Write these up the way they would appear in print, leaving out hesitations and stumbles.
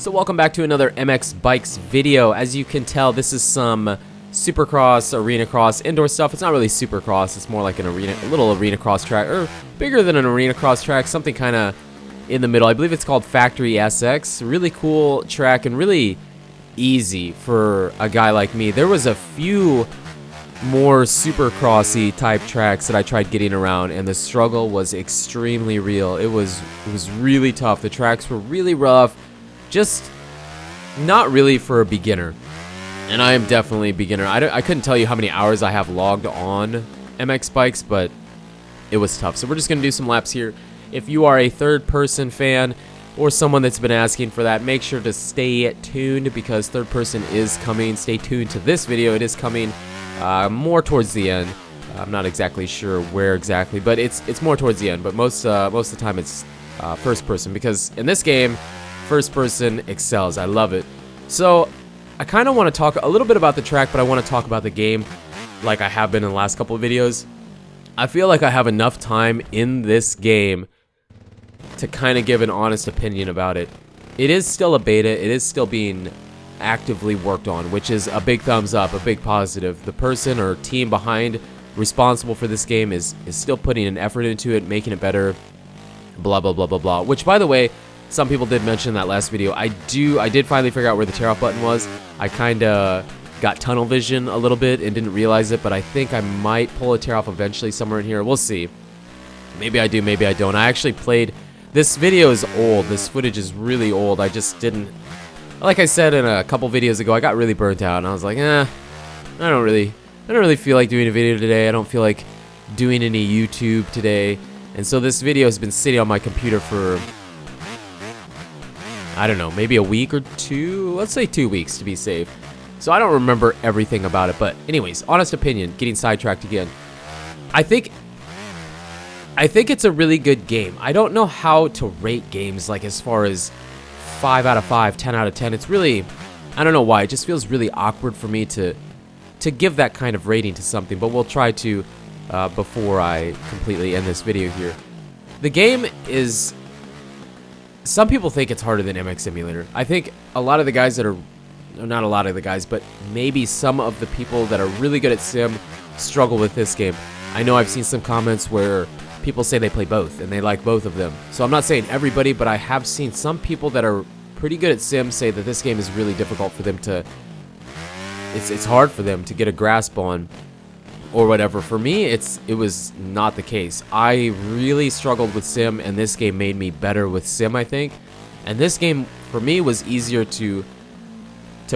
So welcome back to another MX Bikes video. As you can tell, this is some Supercross, Arena Cross, indoor stuff. It's not really Supercross, it's more like an arena, a little Arena Cross track, or bigger than an Arena Cross track, something kind of in the middle. I believe it's called Factory SX. Really cool track and really easy for a guy like me. There was a few more Supercrossy type tracks that I tried getting around, and the struggle was extremely real. It was really tough. The tracks were really rough. Just not really for a beginner, and I am definitely a beginner. I couldn't tell you how many hours I have logged on MX Bikes, but it was tough. So we're just going to do some laps here. If you are a third-person fan or someone that's been asking for that, make sure to stay tuned because third person is coming. Stay tuned to this video. It is coming more towards the end. I'm not exactly sure where exactly, but it's more towards the end. But most of the time it's first person, because in this game, first person excels. I love it. So I kind of want to talk a little bit about the track, but I want to talk about the game like I have been in the last couple of videos. I feel like I have enough time in this game to kind of give an honest opinion about it. It is still a beta. It is still being actively worked on, which is a big thumbs up, a big positive. The person or team behind responsible for this game is still putting an effort into it, making it better, blah, blah, blah, blah, blah. Which, by the way, some people did mention in that last video. I did finally figure out where the tear off button was. I kind of got tunnel vision a little bit and didn't realize it, but I think I might pull a tear off eventually somewhere in here. We'll see. Maybe I do, maybe I don't. I actually played... This video is old. This footage is really old. I just didn't... Like I said in a couple videos ago, I got really burnt out, and I was like, I don't really feel like doing a video today. I don't feel like doing any YouTube today. And so this video has been sitting on my computer for... I don't know, maybe a week or two? Let's say 2 weeks to be safe. So I don't remember everything about it. But anyways, honest opinion, getting sidetracked again. I think it's a really good game. I don't know how to rate games, like as far as 5 out of 5, 10 out of 10. It's really, I don't know why. It just feels really awkward for me to give that kind of rating to something. But we'll try to before I completely end this video here. The game is... Some people think it's harder than MX Simulator. I think a lot of the guys that are... Not a lot of the guys, but maybe some of the people that are really good at Sim struggle with this game. I know I've seen some comments where people say they play both, and they like both of them. So I'm not saying everybody, but I have seen some people that are pretty good at Sim say that this game is really difficult for them to... It's hard for them to get a grasp on, or whatever. For me, it was not the case. I really struggled with Sim, and this game made me better with Sim, I think. And this game, for me, was easier to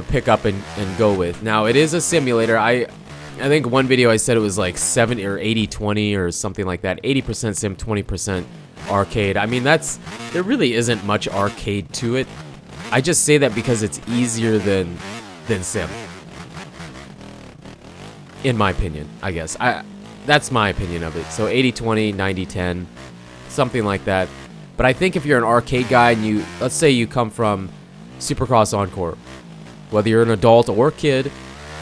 pick up and go with. Now, it is a simulator. I think one video I said it was like 70 or 80-20 or something like that. 80% Sim, 20% arcade. I mean, there really isn't much arcade to it. I just say that because it's easier than Sim. In my opinion, I guess. That's my opinion of it. So 80-20, 90-10, something like that. But I think if you're an arcade guy and let's say you come from Supercross Encore, whether you're an adult or kid,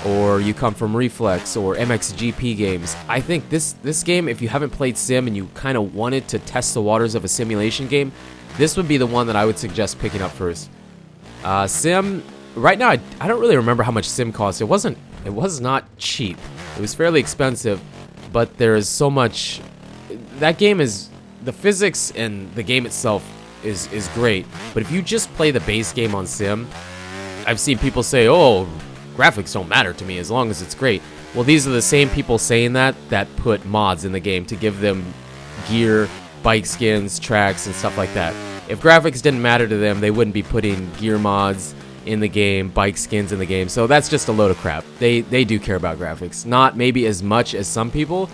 or you come from Reflex or MXGP games, I think this game, if you haven't played Sim and you kind of wanted to test the waters of a simulation game, this would be the one that I would suggest picking up first. Sim, right now, I don't really remember how much Sim cost. It was not cheap. It was fairly expensive, but there is so much... That game is... The physics and the game itself is great, but if you just play the base game on Sim, I've seen people say, oh, graphics don't matter to me as long as it's great. Well, these are the same people saying that put mods in the game to give them gear, bike skins, tracks, and stuff like that. If graphics didn't matter to them, they wouldn't be putting gear mods in the game, bike skins in the game. So that's just a load of crap. They do care about graphics. Not maybe as much as some people,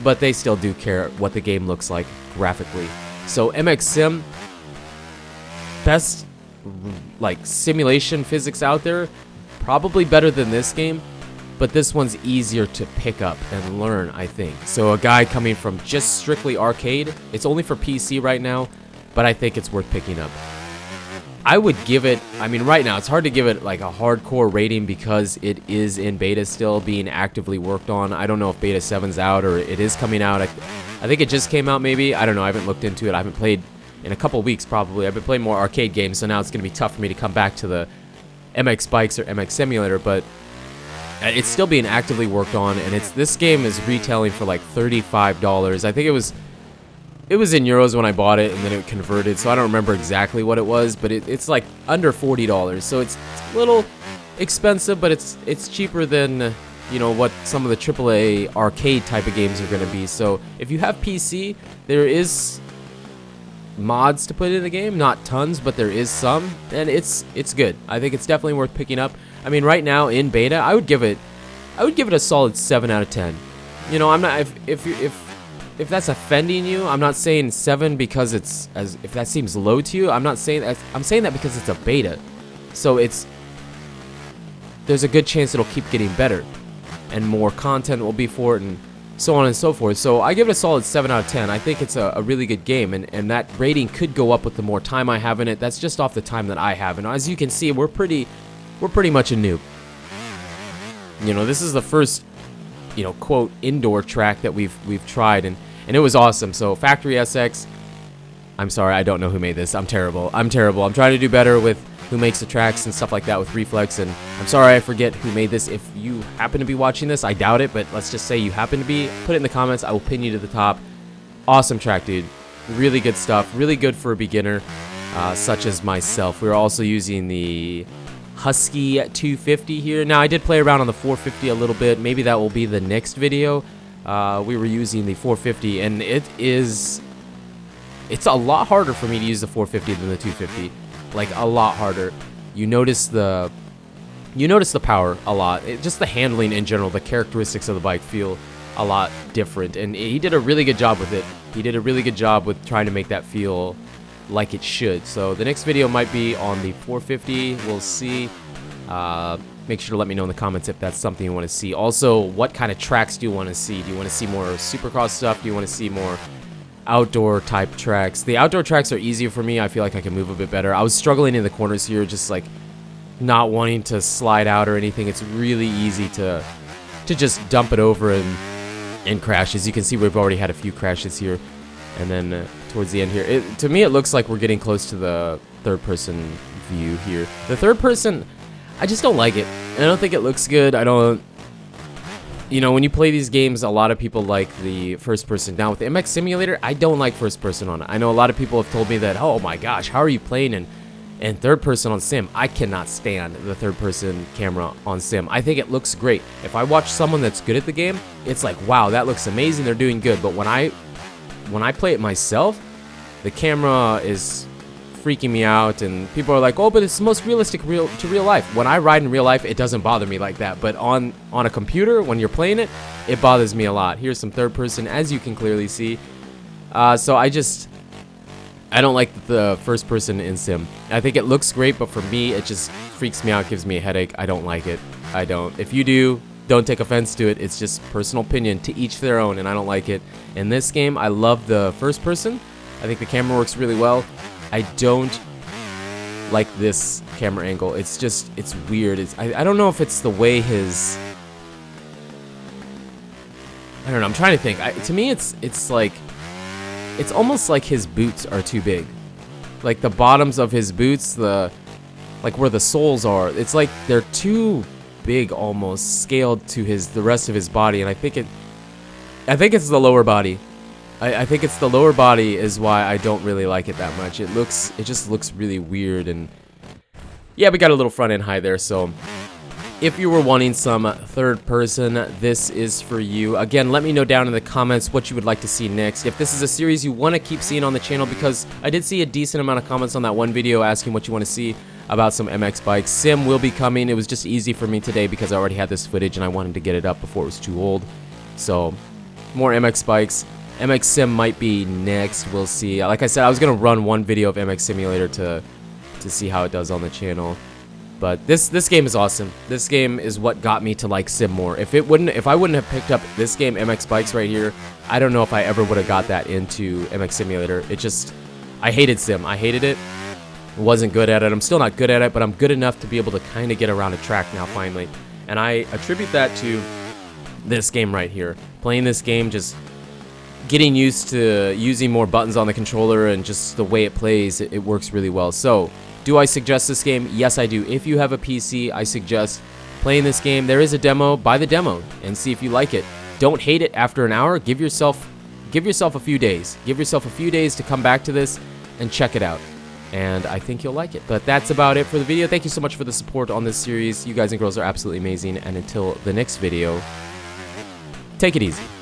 but they still do care what the game looks like graphically. So MX Sim, best like simulation physics out there, probably better than this game, but this one's easier to pick up and learn, I think. So a guy coming from just strictly arcade, it's only for PC right now, but I think it's worth picking up. I would give it, I mean, right now, it's hard to give it like a hardcore rating because it is in beta still, being actively worked on. I don't know if beta 7's out or it is coming out. I think it just came out maybe. I don't know. I haven't looked into it. I haven't played in a couple weeks probably. I've been playing more arcade games, so now it's going to be tough for me to come back to the MX Bikes or MX Simulator, but it's still being actively worked on, and this game is retailing for like $35. I think it was in euros when I bought it, and then it converted, so I don't remember exactly what it was, but it's like under $40, so it's a little expensive, but it's cheaper than, you know, what some of the AAA arcade type of games are going to be. So if you have PC, there is mods to put in the game, not tons, but there is some, and it's good. I think it's definitely worth picking up. I mean, right now in beta, I would give it a solid 7 out of 10. You know, I'm not, if that's offending you, I'm not saying 7 because if that seems low to you. I'm saying that because it's a beta, so there's a good chance it'll keep getting better, and more content will be for it, and so on and so forth. So I give it a solid 7 out of 10. I think it's a really good game, and that rating could go up with the more time I have in it. That's just off the time that I have, and as you can see, we're pretty much a noob. You know, this is the first, you know, quote, indoor track that we've tried, and it was awesome. So Factory SX, I'm sorry, I don't know who made this. I'm terrible. I'm trying to do better with who makes the tracks and stuff like that with Reflex, and I'm sorry I forget who made this. If you happen to be watching this, I doubt it, but let's just say you happen to be, put it in the comments. I will pin you to the top. Awesome track, dude. Really good stuff. Really good for a beginner such as myself. We're also using the Husky 250 here. Now, I did play around on the 450 a little bit. Maybe that will be the next video. We were using the 450, and it's a lot harder for me to use the 450 than the 250. Like, a lot harder. You notice the power a lot. Just the handling in general, the characteristics of the bike feel a lot different, and he did a really good job with it. He did a really good job with trying to make that feel like it should. So the next video might be on the 450. We'll see. Make sure to let me know in the comments if that's something you want to see. Also, what kind of tracks do you want to see? Do you want to see more Supercross stuff? Do you want to see more outdoor type tracks? The outdoor tracks are easier for me. I feel like I can move a bit better. I was struggling in the corners here, just like not wanting to slide out or anything. It's really easy to just dump it over and crash. As you can see, we've already had a few crashes here, and then towards the end here, to me it looks like we're getting close to the third person view here. The third person, I just don't like it. I don't think it looks good. I don't, you know, when you play these games, a lot of people like the first person. Now with the MX Simulator, I don't like first person on it. I know a lot of people have told me that, oh my gosh, how are you playing in third person on Sim? I cannot stand the third person camera on Sim. I think it looks great. If I watch someone that's good at the game, it's like, wow, that looks amazing, they're doing good. But when I play it myself, the camera is freaking me out, and people are like, oh, but it's the most realistic to real life. When I ride in real life, it doesn't bother me like that, but on a computer, when you're playing it, it bothers me a lot. Here's some third person, as you can clearly see. So I don't like the first person in Sim. I think it looks great, but for me, it just freaks me out, gives me a headache. I don't like it. I don't. If you do, don't take offense to it. It's just personal opinion, to each their own, and I don't like it. In this game, I love the first person. I think the camera works really well. I don't like this camera angle. It's weird. I don't know if it's the way his, I don't know, I'm trying to think. To me, it's like, it's almost like his boots are too big. Like the bottoms of his boots, like where the soles are, it's like they're too big almost, scaled to the rest of his body, and I think it's the lower body. I think it's the lower body is why I don't really like it that much. It just looks really weird, and yeah, we got a little front end high there. So if you were wanting some third person, this is for you. Again, let me know down in the comments what you would like to see next. If this is a series you want to keep seeing on the channel, because I did see a decent amount of comments on that one video asking what you want to see about some MX bikes. Sim will be coming. It was just easy for me today because I already had this footage and I wanted to get it up before it was too old. So more MX bikes. MX Sim might be next. We'll see. Like I said, I was gonna run one video of MX Simulator to see how it does on the channel. But this game is awesome. This game is what got me to like Sim more. If I wouldn't have picked up this game, MX Bikes right here, I don't know if I ever would have got that into MX Simulator. I hated Sim. I hated it. Wasn't good at it. I'm still not good at it, but I'm good enough to be able to kind of get around a track now finally. And I attribute that to this game right here. Playing this game just getting used to using more buttons on the controller and just the way it plays, it works really well. So, do I suggest this game? Yes, I do. If you have a PC, I suggest playing this game. There is a demo. Buy the demo and see if you like it. Don't hate it after an hour. Give yourself a few days. Give yourself a few days to come back to this and check it out. And I think you'll like it. But that's about it for the video. Thank you so much for the support on this series. You guys and girls are absolutely amazing. And until the next video, take it easy.